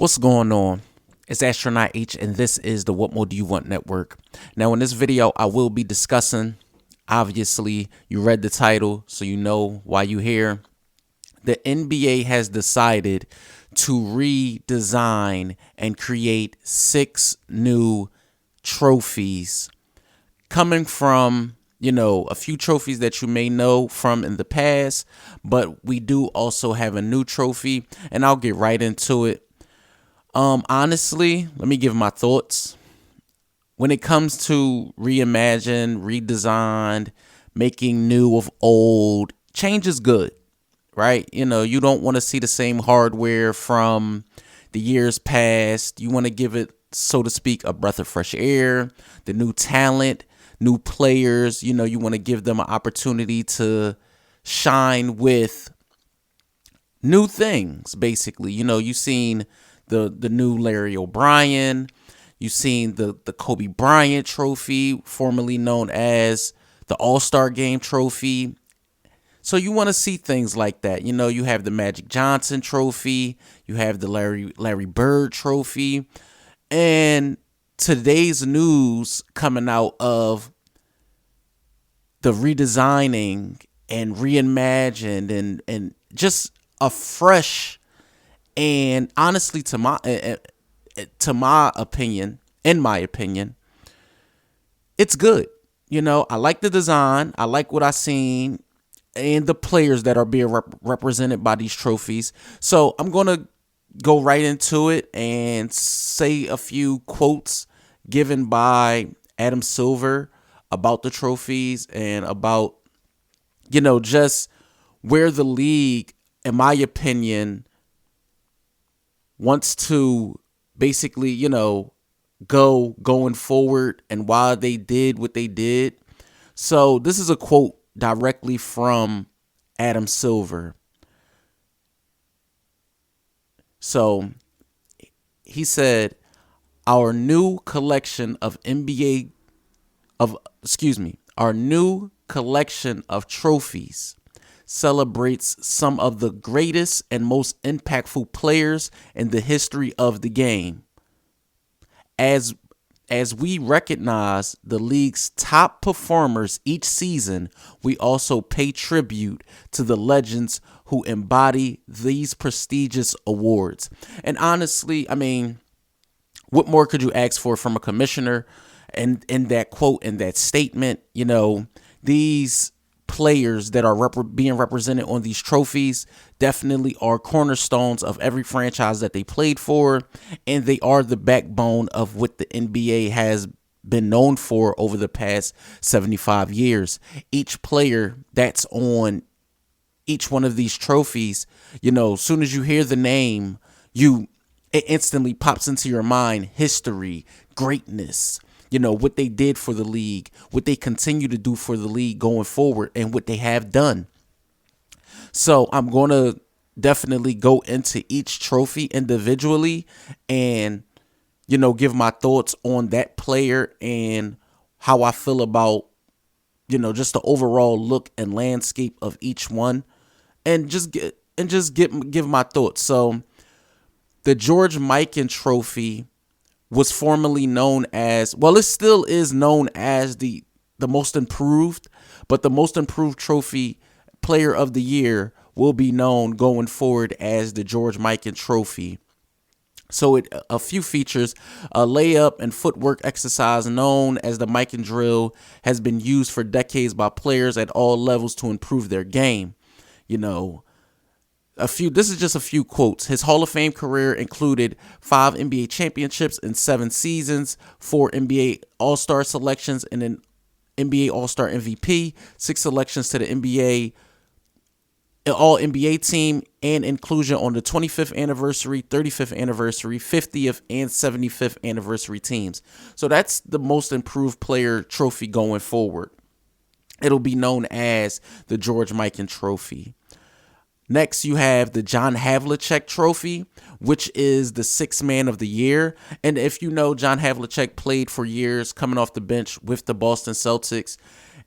What's going on? It's Astronaut H, and this is the What More Do You Want Network. Now, in this video, I will be discussing, obviously, you read the title, so you know why you're here. The NBA has decided to redesign and create 6 new trophies coming from, a few trophies that you may know from in the past, but we do also have a new trophy, and I'll get right into it. Honestly, let me give my thoughts. When it comes to reimagined, redesigned, making new of old, change is good, right? You don't want to see the same hardware from the years past. You want to give it, so to speak, a breath of fresh air, the new talent, new players. You want to give them an opportunity to shine with new things, basically. You've seen the new Larry O'Brien. You've seen the Kobe Bryant trophy, formerly known as the All-Star Game trophy. So you want to see things like that. You have the Magic Johnson trophy. You have the Larry Bird trophy. And today's news coming out of the redesigning and reimagined and just a fresh, and honestly, in my opinion, it's good. I like the design. I like what I seen and the players that are being represented by these trophies. So I'm going to go right into it and say a few quotes given by Adam Silver about the trophies and about, just where the league, in my opinion, wants to basically, going forward and why they did what they did. So this is a quote directly from Adam Silver. So he said, our new collection of trophies celebrates some of the greatest and most impactful players in the history of the game. As we recognize the league's top performers each season, we also pay tribute to the legends who embody these prestigious awards. And honestly, what more could you ask for from a commissioner? And in that quote, in that statement, these players that are being represented on these trophies definitely are cornerstones of every franchise that they played for, and they are the backbone of what the NBA has been known for over the past 75 years. Each player that's on each one of these trophies, as soon as you hear the name, it instantly pops into your mind history, greatness, what they did for the league, what they continue to do for the league going forward, and what they have done. So I'm going to definitely go into each trophy individually and, give my thoughts on that player and how I feel about, just the overall look and landscape of each one, and give my thoughts. So the George Mikan trophy was formerly known as, well, it still is known as the most improved, but the most improved trophy player of the year will be known going forward as the George Mikan trophy. So a few features: a layup and footwork exercise known as the Mikan drill has been used for decades by players at all levels to improve their game. This is just a few quotes. His Hall of Fame career included 5 NBA championships in 7 seasons, 4 NBA All-Star selections, and an NBA All-Star MVP, 6 selections to the NBA All-NBA team, and inclusion on the 25th anniversary, 35th anniversary, 50th, and 75th anniversary teams. So that's the most improved player trophy going forward. It'll be known as the George Mikan trophy. Next, you have the John Havlicek trophy, which is the 6th man of the year. And if you know, John Havlicek played for years coming off the bench with the Boston Celtics.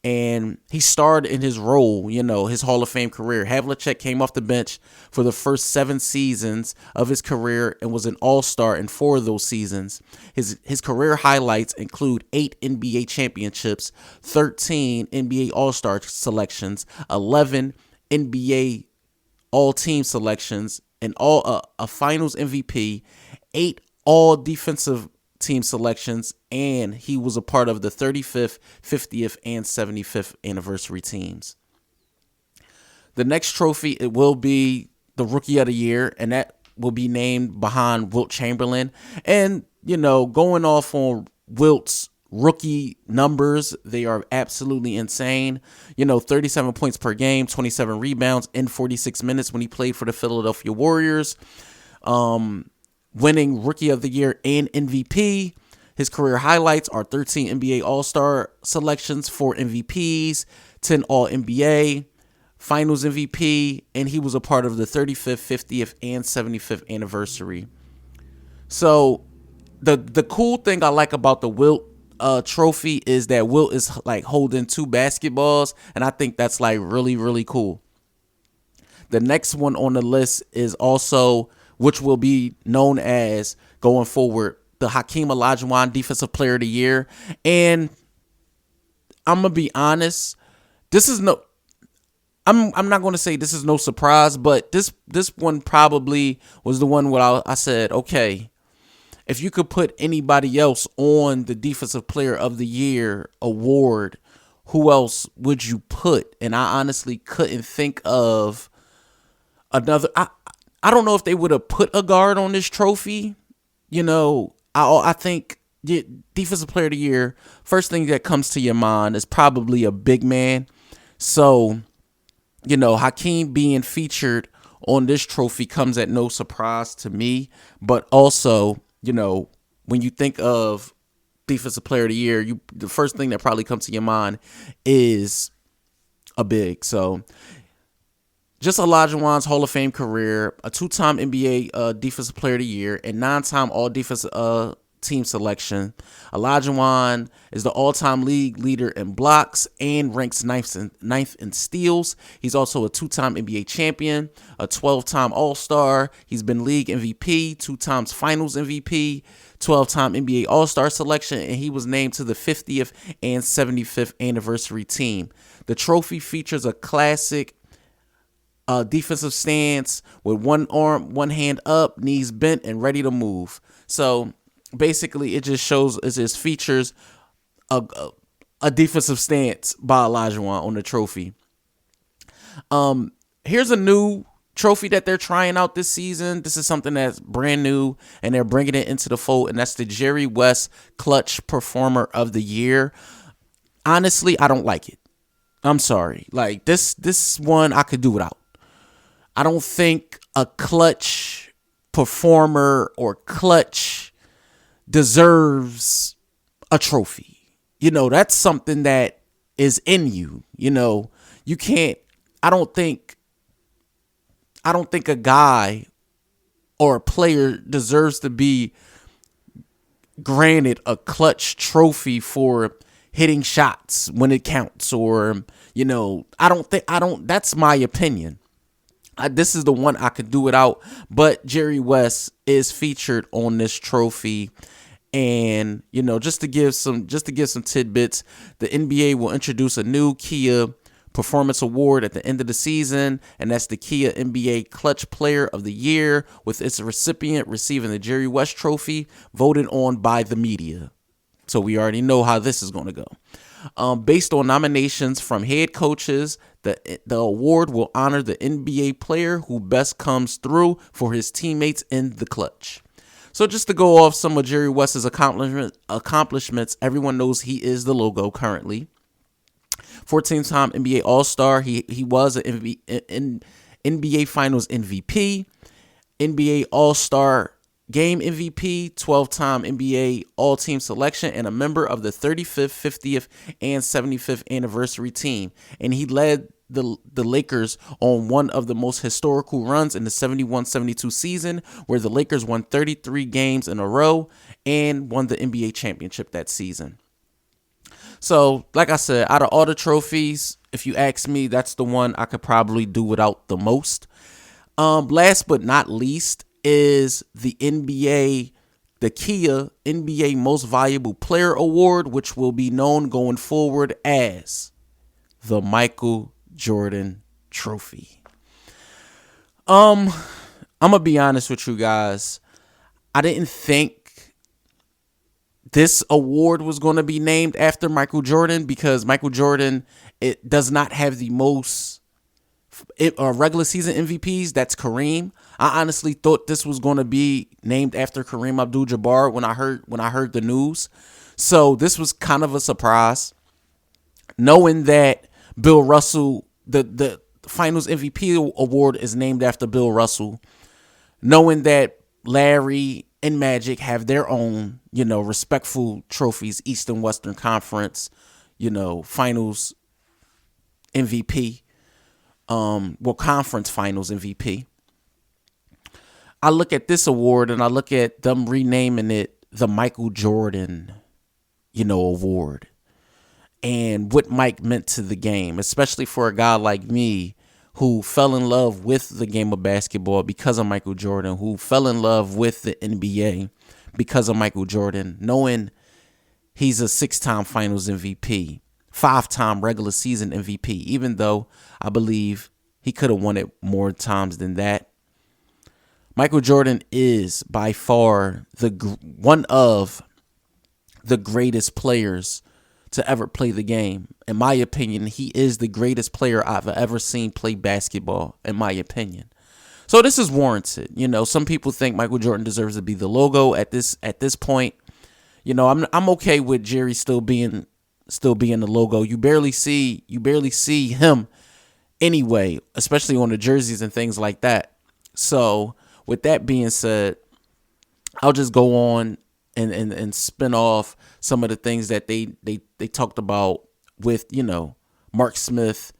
and he starred in his role, his Hall of Fame career. Havlicek came off the bench for the first 7 seasons of his career and was an all-star in 4 of those seasons. His career highlights include 8 NBA championships, 13 NBA All-Star selections, 11 NBA All-Team selections, and a Finals MVP, 8 All-Defensive Team selections, and he was a part of the 35th, 50th, and 75th anniversary teams. The next trophy, it will be the Rookie of the Year, and that will be named behind Wilt Chamberlain. And, going off on Wilt's rookie numbers, they are absolutely insane. 37 points per game, 27 rebounds in 46 minutes when he played for the Philadelphia Warriors. Winning Rookie of the Year and MVP. His career highlights are 13 NBA All-Star selections, 4 MVPs, 10 All-NBA, Finals MVP, and he was a part of the 35th, 50th, and 75th anniversary. So the cool thing I like about the Wilt trophy is that Wilt is like holding 2 basketballs, and I think that's like really, really cool. The next one on the list is also, which will be known as going forward, the Hakeem Olajuwon Defensive Player of the Year. And I'm gonna be honest, I'm not going to say this is no surprise, but this one probably was the one where I said, okay, if you could put anybody else on the Defensive Player of the Year award, who else would you put? And I honestly couldn't think of another. I don't know if they would have put a guard on this trophy. I think Defensive Player of the Year, first thing that comes to your mind is probably a big man. So, Hakeem being featured on this trophy comes at no surprise to me. But also, when you think of Defensive Player of the Year, the first thing that probably comes to your mind is a big. So, just Olajuwon's Hall of Fame career, a 2-time NBA Defensive Player of the Year, and 9-time All-Defensive Team selection. Olajuwon is the all-time league leader in blocks and ranks ninth in steals. He's also a 2-time NBA champion, a 12-time All-Star. He's been league MVP, 2 times Finals MVP, 12-time NBA All-Star selection, and he was named to the 50th and 75th anniversary team. The trophy features a classic defensive stance with one arm, one hand up, knees bent, and ready to move. So basically, it just features a defensive stance by Olajuwon on the trophy. Here's a new trophy that they're trying out this season. This is something that's brand new, and they're bringing it into the fold, and that's the Jerry West Clutch Performer of the Year. Honestly, I don't like it. I'm sorry. Like, this one I could do without. I don't think a clutch performer or clutch deserves a trophy. That's something that is in you. You can't, I don't think a guy or a player deserves to be granted a clutch trophy for hitting shots when it counts, or, that's my opinion. This is the one I could do without, but Jerry West is featured on this trophy. And, just to give some tidbits, the NBA will introduce a new Kia Performance Award at the end of the season, and that's the Kia NBA Clutch Player of the Year, with its recipient receiving the Jerry West Trophy, voted on by the media. So we already know how this is going to go. Based on nominations from head coaches, the award will honor the NBA player who best comes through for his teammates in the clutch. So just to go off some of Jerry West's accomplishments, everyone knows he is the logo currently. 14-time NBA All-Star. He was an NBA Finals MVP, NBA All-Star Game MVP, 12-time NBA All-Team selection, and a member of the 35th, 50th, and 75th anniversary team. And he led the Lakers on one of the most historical runs in the 71-72 season, where the Lakers won 33 games in a row and won the NBA championship that season. So, like I said, out of all the trophies, if you ask me, that's the one I could probably do without the most. Last but not least is the Kia NBA Most Valuable Player Award, which will be known going forward as the Michael Jordan Trophy. I'm gonna be honest with you guys. I didn't think this award was going to be named after Michael Jordan, because Michael Jordan, it does not have the most regular season MVPs. That's Kareem. I honestly thought this was going to be named after Kareem Abdul-Jabbar when I heard the news. So this was kind of a surprise, knowing that Bill Russell, the Finals MVP award is named after Bill Russell, knowing that Larry and Magic have their own, respectful trophies, Eastern Western Conference, Finals MVP, Conference Finals MVP. I look at this award and I look at them renaming it the Michael Jordan, award, and what Mike meant to the game, especially for a guy like me who fell in love with the game of basketball because of Michael Jordan, who fell in love with the NBA because of Michael Jordan, knowing he's a 6-time Finals MVP, 5-time regular season MVP, even though I believe he could have won it more times than that. Michael Jordan is by far one of the greatest players to ever play the game. In my opinion, he is the greatest player I've ever seen play basketball, in my opinion. So this is warranted. Some people think Michael Jordan deserves to be the logo at this point. I'm okay with Jerry still being the logo. You barely see him anyway, especially on the jerseys and things like that. So with that being said, I'll just go on and spin off some of the things that they talked about with, Mark Smith.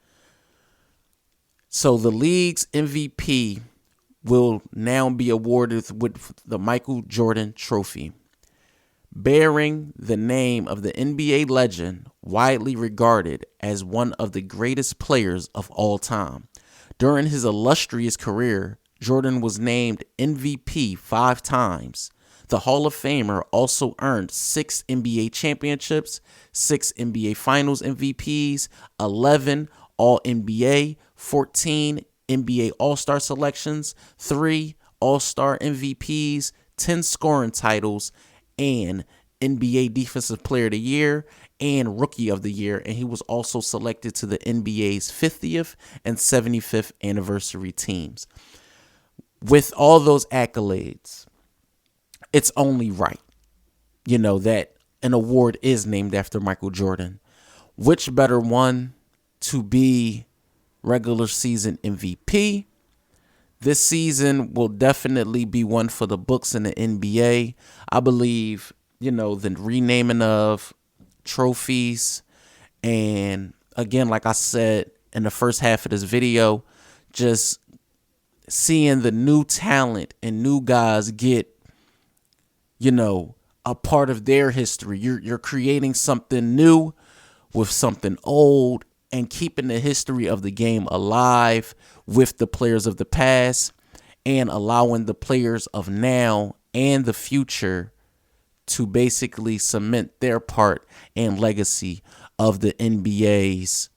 So the league's MVP will now be awarded with the Michael Jordan Trophy, bearing the name of the NBA legend widely regarded as one of the greatest players of all time. During his illustrious career, Jordan was named MVP 5 times. The Hall of Famer also earned 6 NBA championships, 6 NBA Finals MVPs, 11 All-NBA, 14 NBA All-Star selections, 3 All-Star MVPs, 10 scoring titles, and NBA Defensive Player of the Year and Rookie of the Year. And he was also selected to the NBA's 50th and 75th anniversary teams. With all those accolades, it's only right, that an award is named after Michael Jordan. Which better one to be regular season MVP? This season will definitely be one for the books in the NBA. I believe, the renaming of trophies, and again, like I said in the first half of this video, just seeing the new talent and new guys get, a part of their history. You're creating something new with something old and keeping the history of the game alive with the players of the past, and allowing the players of now and the future to basically cement their part and legacy of the NBA's,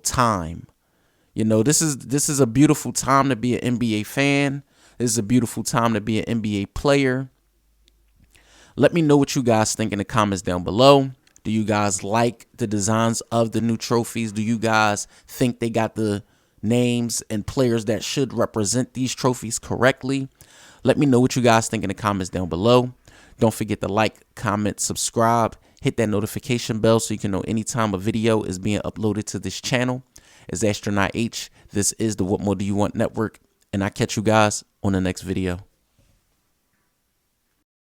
time. This is a beautiful time to be an NBA fan. This is a beautiful time to be an NBA player. Let me know what you guys think in the comments down below. Do you guys like the designs of the new trophies? Do you guys think they got the names and players that should represent these trophies correctly? Let me know what you guys think in the comments down below. Don't forget to like, comment, subscribe, hit that notification bell so you can know anytime a video is being uploaded to this channel. It's Astronaut H. This is the What More Do You Want Network, and I catch you guys on the next video.